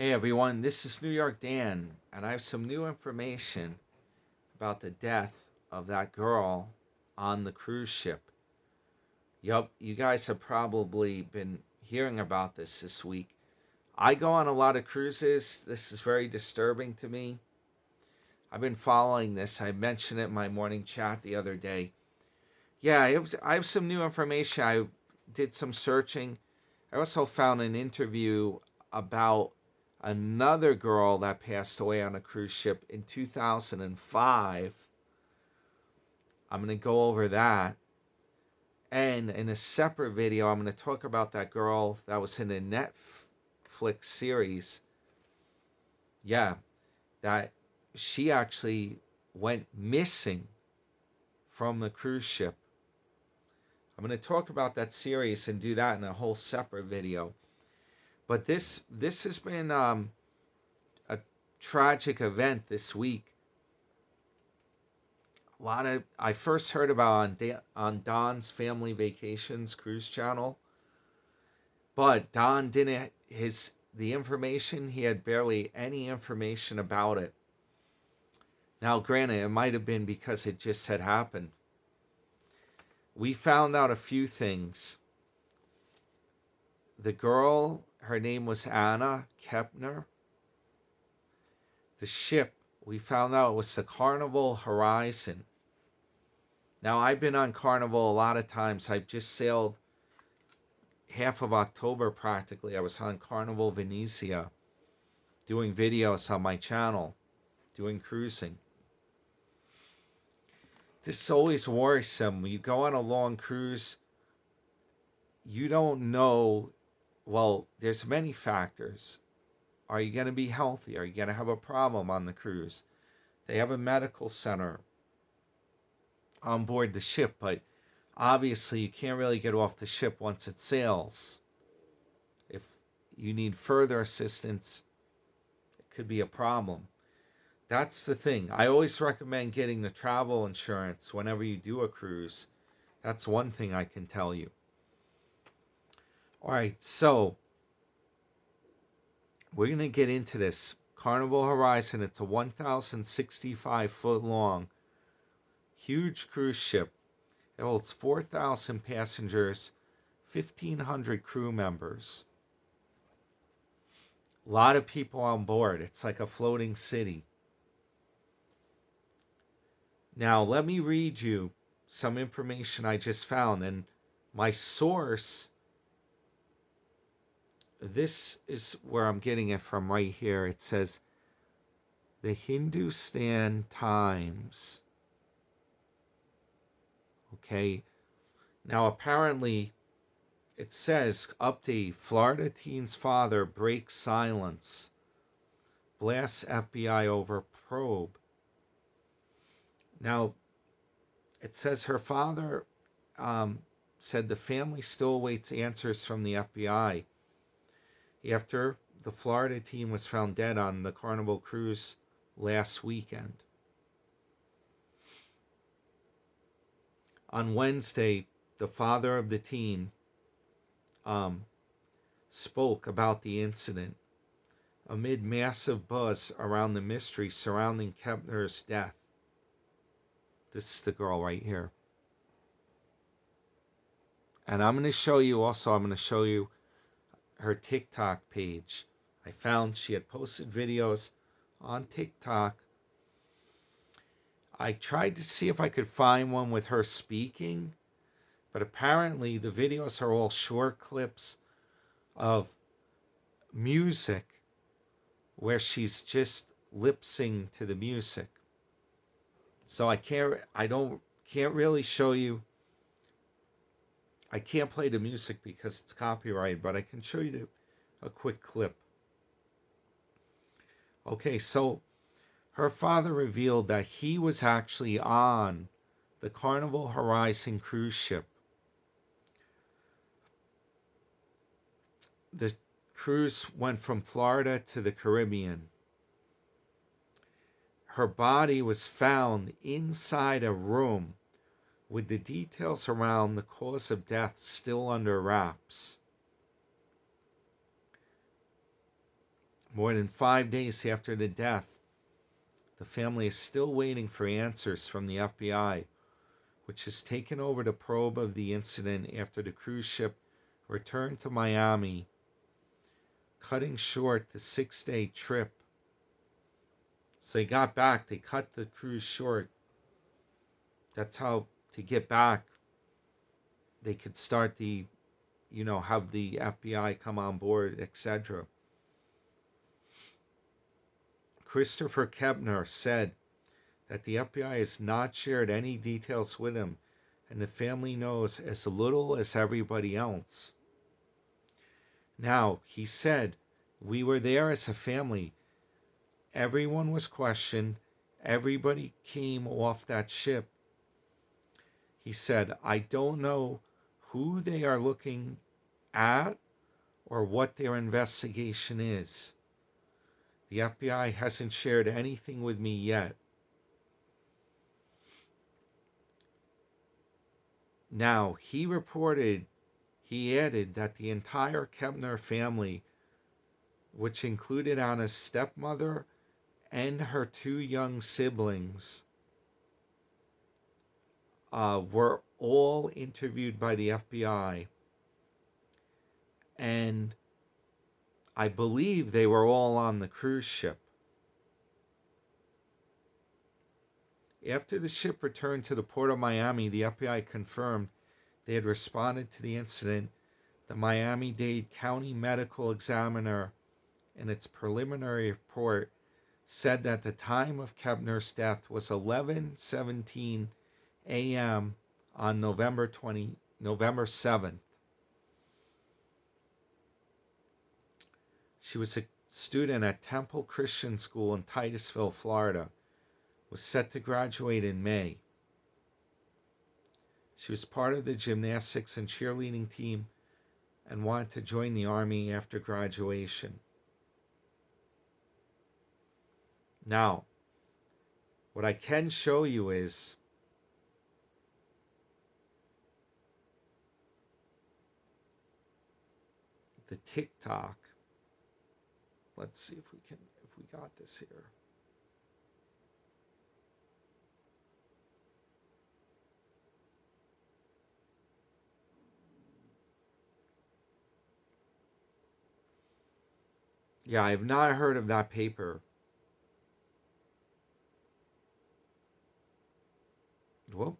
Hey everyone, this is New York Dan, and I have some new information about the death of that girl on the cruise ship. Yup, you guys have probably been hearing about this week. I go on a lot of cruises. This is very disturbing to me. I've been following this. I mentioned it in my morning chat the other day. Yeah, I have some new information. I did some searching. I also found an interview about another girl that passed away on a cruise ship in 2005. I'm going to go over that. And in a separate video, I'm going to talk about that girl that was in a Netflix series. Yeah, that she actually went missing from the cruise ship. I'm going to talk about that series and do that in a whole separate video. But this has been a tragic event this week. I first heard about on Don's Family Vacations cruise channel, but Don didn't the information, he had barely any information about it. Now, granted, it might have been because it just had happened. We found out a few things. The girl, her name was Anna Kepner. The ship, we found out it was the Carnival Horizon. Now, I've been on Carnival a lot of times. I've just sailed half of October practically. I was on Carnival Venezia doing videos on my channel, doing cruising. This is always worrisome. When you go on a long cruise, you don't know, well, there's many factors. Are you going to be healthy? Are you going to have a problem on the cruise? They have a medical center on board the ship, but obviously you can't really get off the ship once it sails. If you need further assistance, it could be a problem. That's the thing. I always recommend getting the travel insurance whenever you do a cruise. That's one thing I can tell you. All right, so we're going to get into this. Carnival Horizon, it's a 1,065 foot long, huge cruise ship. It holds 4,000 passengers, 1,500 crew members. A lot of people on board. It's like a floating city. Now, let me read you some information I just found. And my source, this is where I'm getting it from right here. It says, the Hindustan Times. Okay. Now, apparently, it says, update, Florida teen's father breaks silence. Blasts FBI over probe. Now, it says her father said the family still awaits answers from the FBI after the Florida teen was found dead on the Carnival cruise last weekend. On Wednesday, the father of the teen spoke about the incident amid massive buzz around the mystery surrounding Kepner's death. This is the girl right here. And I'm going to show you her TikTok page. I found she had posted videos on TikTok. I tried to see if I could find one with her speaking, but apparently the videos are all short clips of music where she's just lip syncing to the music. So I can't really show you. I can't play the music because it's copyrighted, but I can show you a quick clip. Okay, so her father revealed that he was actually on the Carnival Horizon cruise ship. The cruise went from Florida to the Caribbean. Her body was found inside a room with the details around the cause of death still under wraps. More than 5 days after the death, the family is still waiting for answers from the FBI, which has taken over the probe of the incident after the cruise ship returned to Miami, cutting short the 6-day trip. So they got back, they cut the cruise short. That's how, to get back, they could start have the FBI come on board, etc. Christopher Kepner said that the FBI has not shared any details with him, and the family knows as little as everybody else. Now, he said, we were there as a family. Everyone was questioned. Everybody came off that ship. He said, I don't know who they are looking at or what their investigation is. The FBI hasn't shared anything with me yet. Now, he added that the entire Kepner family, which included Anna's stepmother and her 2 young siblings, were all interviewed by the FBI. And I believe they were all on the cruise ship. After the ship returned to the port of Miami, the FBI confirmed they had responded to the incident. The Miami-Dade County Medical Examiner, in its preliminary report, said that the time of Kepner's death was 11:17 a.m. on November 7th. She was a student at Temple Christian School in Titusville, Florida, was set to graduate in May. She was part of the gymnastics and cheerleading team and wanted to join the Army after graduation. Now, what I can show you is the TikTok. Let's see if we got this here. Yeah, I have not heard of that paper. Whoop.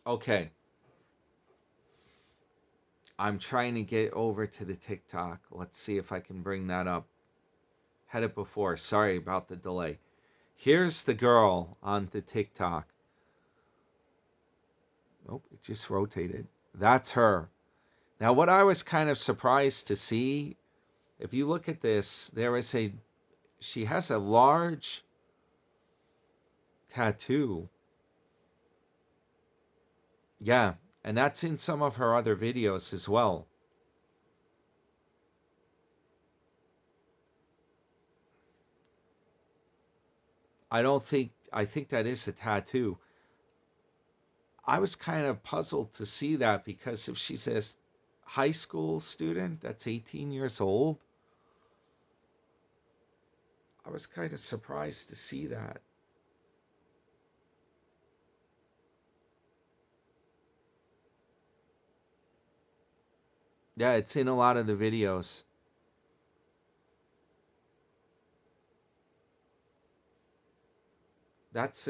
Okay. I'm trying to get over to the TikTok. Let's see if I can bring that up. Had it before. Sorry about the delay. Here's the girl on the TikTok. Nope, it just rotated. That's her. Now, what I was kind of surprised to see, if you look at this, she has a large tattoo. Yeah, and that's in some of her other videos as well. I think that is a tattoo. I was kind of puzzled to see that, because if she's a high school student that's 18 years old, I was kind of surprised to see that. Yeah, it's in a lot of the videos. That's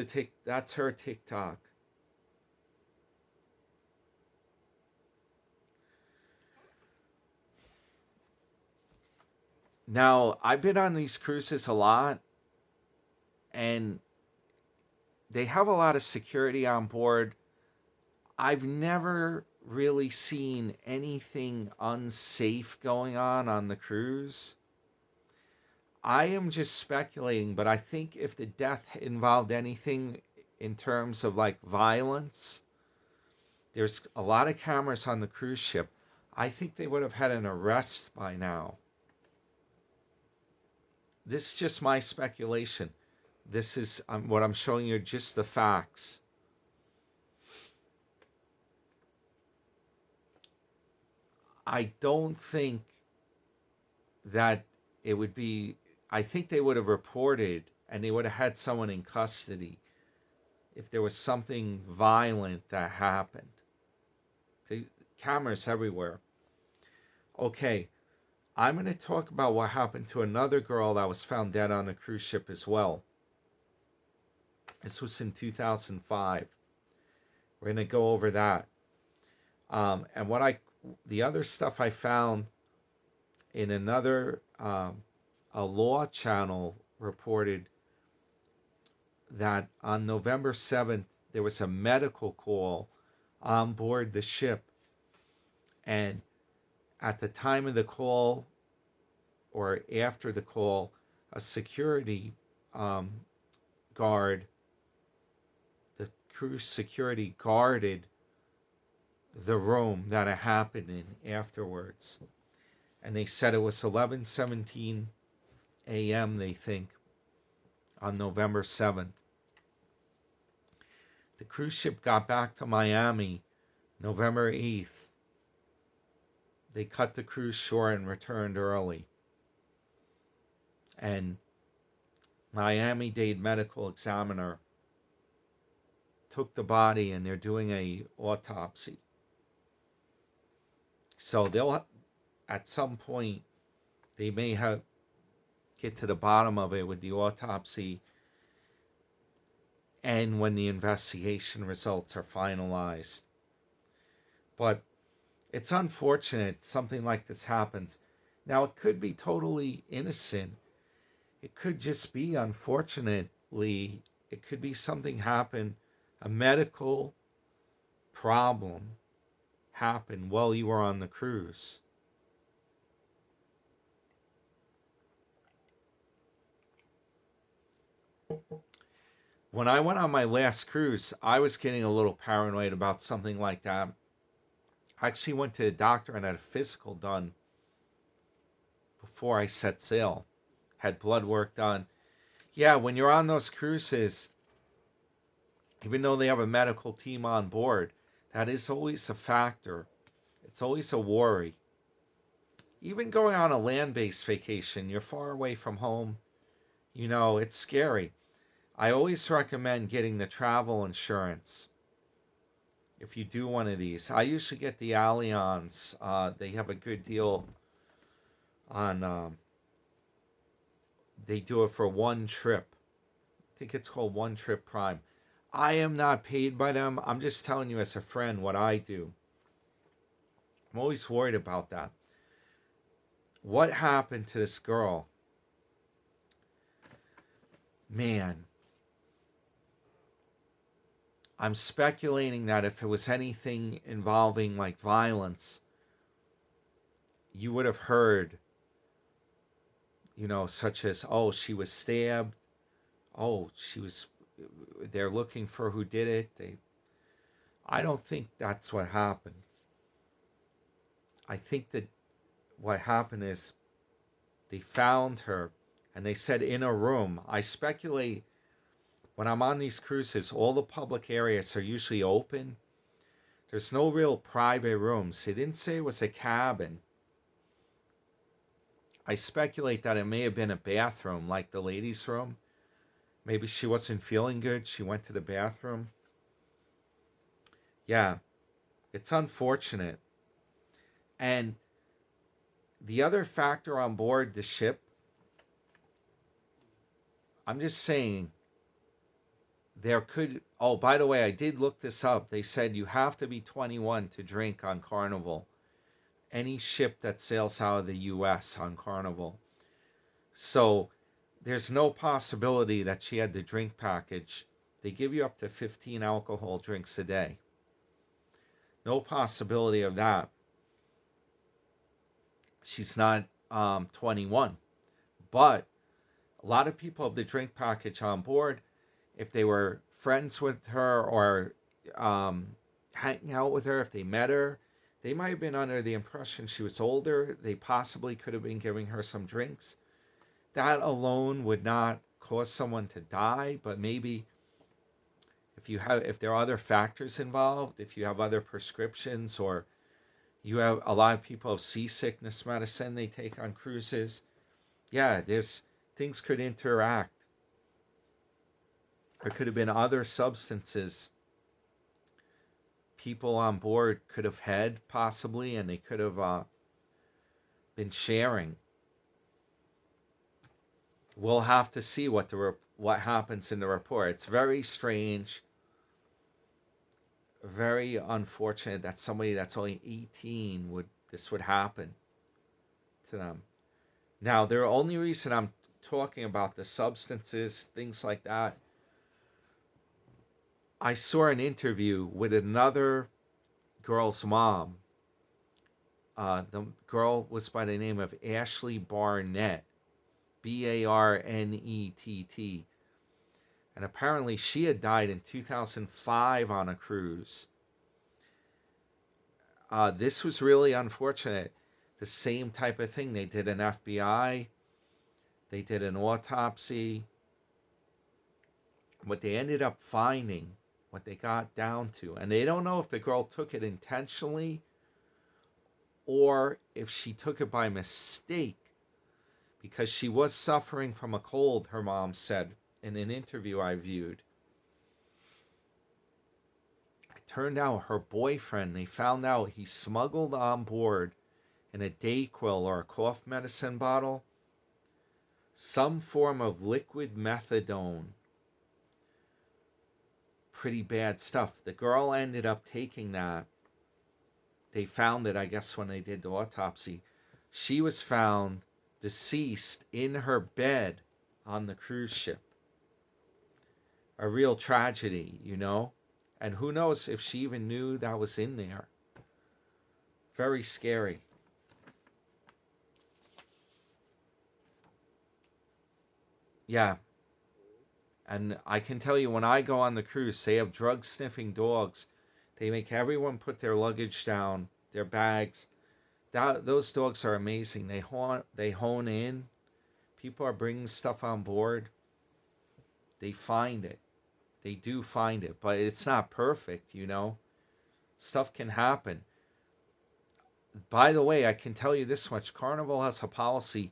her TikTok. Now, I've been on these cruises a lot, and they have a lot of security on board. I've never really seen anything unsafe going on the cruise. I am just speculating, but I think if the death involved anything in terms of like violence, there's a lot of cameras on the cruise ship. I think they would have had an arrest by now. This is just my speculation. This is what I'm showing you, just the facts. I don't think that it would be, I think they would have reported and they would have had someone in custody if there was something violent that happened. The cameras everywhere. Okay, I'm going to talk about what happened to another girl that was found dead on a cruise ship as well. This was in 2005. We're going to go over that. And the other stuff I found in another, a law channel reported that on November 7th, there was a medical call on board the ship. And at the time of the call or after the call, a security guard, the cruise security guarded the room that it happened in afterwards. And they said it was 11:17 a.m., they think, on November 7th. The cruise ship got back to Miami November 8th. They cut the cruise short and returned early. And Miami-Dade medical examiner took the body and they're doing a autopsy. So they'll, at some point, they may have get to the bottom of it with the autopsy and when the investigation results are finalized. But it's unfortunate something like this happens. Now, it could be totally innocent. It could just be, unfortunately, it could be something happened, a medical problem happened while you were on the cruise. When I went on my last cruise, I was getting a little paranoid about something like that. I actually went to the doctor and had a physical done before I set sail. Had blood work done. Yeah, when you're on those cruises, even though they have a medical team on board, that is always a factor. It's always a worry. Even going on a land-based vacation, you're far away from home. You know, it's scary. I always recommend getting the travel insurance if you do one of these. I usually get the Allianz. They have a good deal on, they do it for one trip. I think it's called One Trip Prime. I am not paid by them. I'm just telling you as a friend what I do. I'm always worried about that. What happened to this girl? Man, I'm speculating that if it was anything involving like violence, you would have heard, you know, such as, oh, she was stabbed. Oh, they're looking for who did it. I don't think that's what happened. I think that what happened is they found her and they said in a room. I speculate when I'm on these cruises, all the public areas are usually open. There's no real private rooms. They didn't say it was a cabin. I speculate that it may have been a bathroom, like the ladies' room. Maybe she wasn't feeling good. She went to the bathroom. Yeah, it's unfortunate. And the other factor on board the ship, I'm just saying, there could, oh, by the way, I did look this up. They said you have to be 21 to drink on Carnival. Any ship that sails out of the U.S. on Carnival. So there's no possibility that she had the drink package. They give you up to 15 alcohol drinks a day. No possibility of that. She's not 21. But a lot of people have the drink package on board. If they were friends with her or hanging out with her, if they met her, they might have been under the impression she was older. They possibly could have been giving her some drinks. That alone would not cause someone to die, but maybe if there are other factors involved, if you have other prescriptions or You have a lot of people have seasickness medicine they take on cruises. Yeah, there's things could interact. There could have been other substances people on board could have had possibly, and they could have been sharing. We'll have to see what happens in the report. It's very strange, very unfortunate that somebody that's only 18 would happen to them. Now, the only reason I'm talking about the substances, things like that, I saw an interview with another girl's mom. The girl was by the name of Ashley Barnett, Barnett. And apparently she had died in 2005 on a cruise. This was really unfortunate. The same type of thing. They did an FBI. They did an autopsy. What they ended up finding, what they got down to, and they don't know if the girl took it intentionally or if she took it by mistake, because she was suffering from a cold, her mom said in an interview I viewed. It turned out her boyfriend, they found out he smuggled on board in a Dayquil or a cough medicine bottle some form of liquid methadone. Pretty bad stuff. The girl ended up taking that. They found it, I guess, when they did the autopsy. She was found deceased in her bed on the cruise ship. A real tragedy, you know? And who knows if she even knew that was in there. Very scary. Yeah. And I can tell you, when I go on the cruise, they have drug-sniffing dogs. They make everyone put their luggage down, their bags. Those dogs are amazing. They hone in. People are bringing stuff on board. They find it. They do find it, but it's not perfect, you know. Stuff can happen. By the way, I can tell you this much. Carnival has a policy.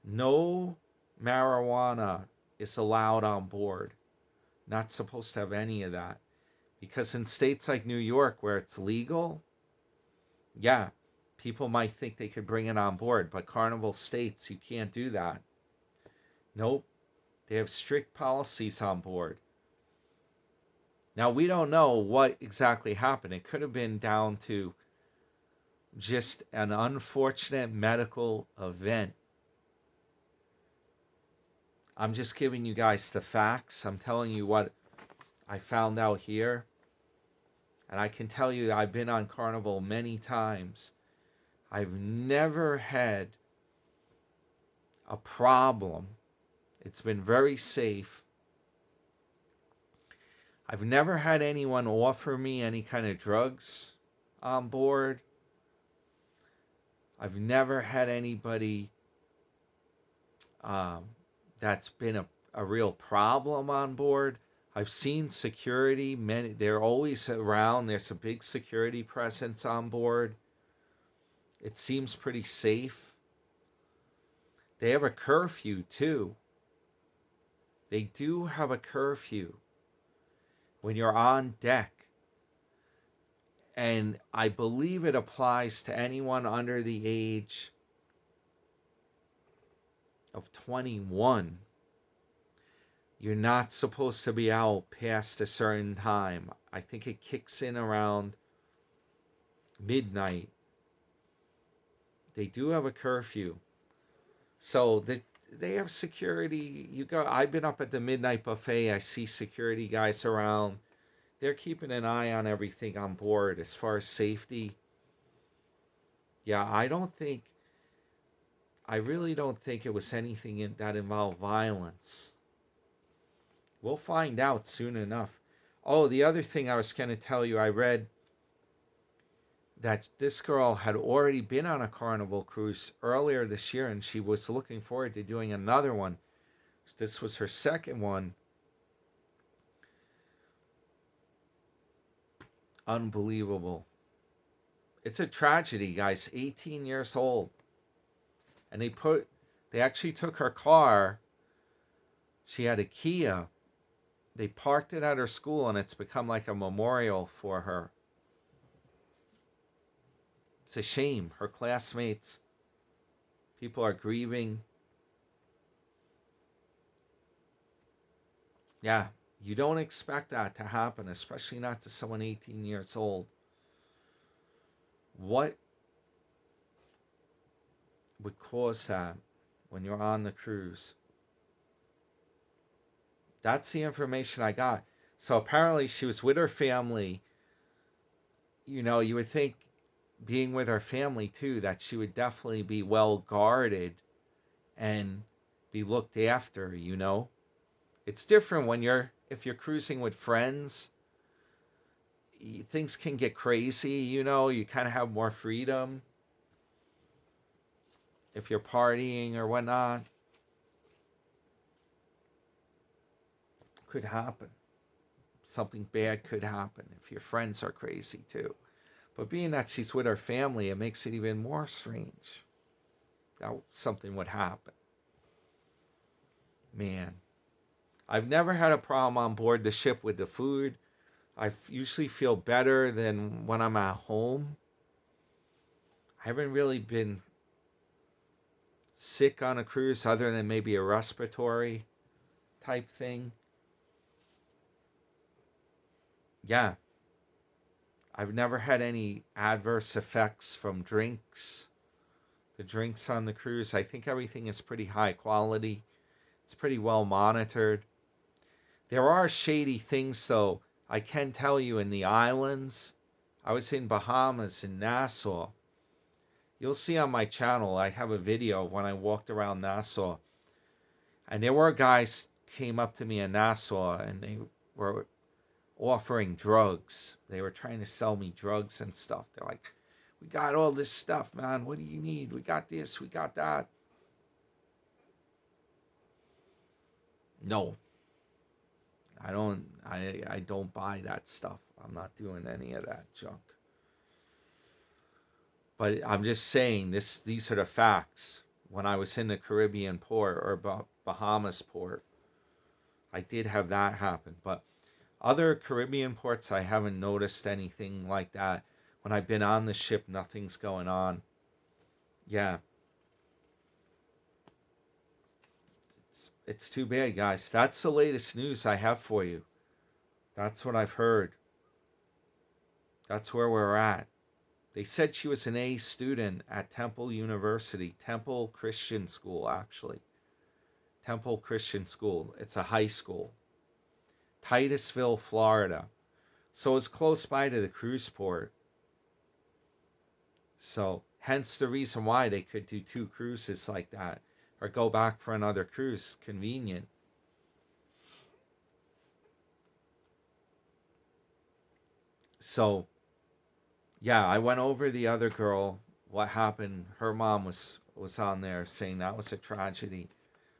No marijuana is allowed on board. Not supposed to have any of that. Because in states like New York, where it's legal, yeah, people might think they could bring it on board. But Carnival states you can't do that. Nope. They have strict policies on board. Now, we don't know what exactly happened. It could have been down to just an unfortunate medical event. I'm just giving you guys the facts. I'm telling you what I found out here. And I can tell you, I've been on Carnival many times. I've never had a problem. It's been very safe. I've never had anyone offer me any kind of drugs on board. I've never had anybody that's been a real problem on board. I've seen security. They're always around. There's a big security presence on board. It seems pretty safe. They have a curfew too. They do have a curfew when you're on deck. And I believe it applies to anyone under the age of 21. You're not supposed to be out past a certain time. I think it kicks in around midnight. They do have a curfew. So they have security. I've been up at the midnight buffet. I see security guys around. They're keeping an eye on everything on board as far as safety. Yeah, I really don't think it was anything that involved violence. We'll find out soon enough. Oh, the other thing I was going to tell you, I read that this girl had already been on a Carnival cruise earlier this year, and she was looking forward to doing another one. This was her second one. Unbelievable. It's a tragedy, guys. 18 years old. And they actually took her car. She had a Kia. They parked it at her school, and it's become like a memorial for her. It's a shame. Her classmates, people are grieving. Yeah, you don't expect that to happen, especially not to someone 18 years old. What would cause that when you're on the cruise? That's the information I got. So apparently she was with her family. You know, you would think being with her family too, that she would definitely be well guarded and be looked after, you know? It's different when if you're cruising with friends, things can get crazy, you know, you kind of have more freedom. If you're partying or whatnot, could happen. Something bad could happen if your friends are crazy too. But being that she's with her family, it makes it even more strange that something would happen. Man, I've never had a problem on board the ship with the food. I usually feel better than when I'm at home. I haven't really been sick on a cruise other than maybe a respiratory type thing. Yeah, I've never had any adverse effects from drinks. The drinks on the cruise, I think everything is pretty high quality. It's pretty well monitored. There are shady things, though. I can tell you in the islands. I was in Bahamas, in Nassau. You'll see on my channel, I have a video when I walked around Nassau. And there were guys came up to me in Nassau and they were offering drugs. They were trying to sell me drugs and stuff. They're like, we got all this stuff, man. What do you need? We got this, we got that. No. I don't buy that stuff. I'm not doing any of that junk. But I'm just saying these are the facts. When I was in the Caribbean port or Bahamas port, I did have that happen. But other Caribbean ports, I haven't noticed anything like that. When I've been on the ship, nothing's going on. Yeah. It's too bad, guys. That's the latest news I have for you. That's what I've heard. That's where we're at. They said she was an A student at Temple University, Temple Christian School, actually. Temple Christian School. It's a high school. Titusville, Florida. So it's close by to the cruise port. So hence the reason why they could do 2 cruises like that. Or go back for another cruise. Convenient. So, yeah, I went over the other girl. What happened? Her mom was on there saying that was a tragedy.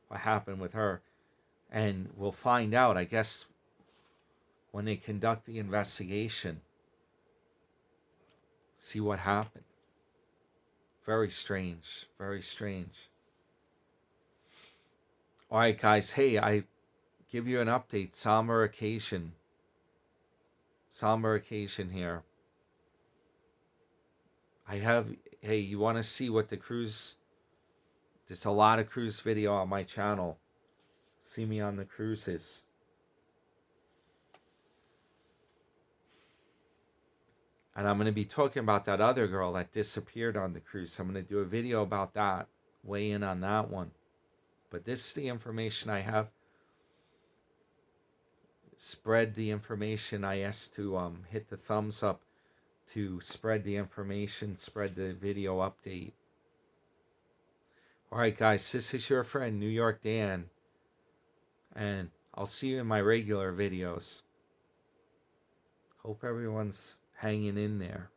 What happened with her? And we'll find out, I guess, when they conduct the investigation. See what happened. Very strange. Very strange. All right, guys. Hey, I give you an update. Somber occasion. Somber occasion here. Hey, you want to see what the cruise... There's a lot of cruise video on my channel. See me on the cruises. And I'm going to be talking about that other girl that disappeared on the cruise. I'm going to do a video about that. Weigh in on that one. But this is the information I have. Spread the information. I asked to hit the thumbs up to spread the information, spread the video update. All right, guys, this is your friend, New York Dan. And I'll see you in my regular videos. Hope everyone's hanging in there.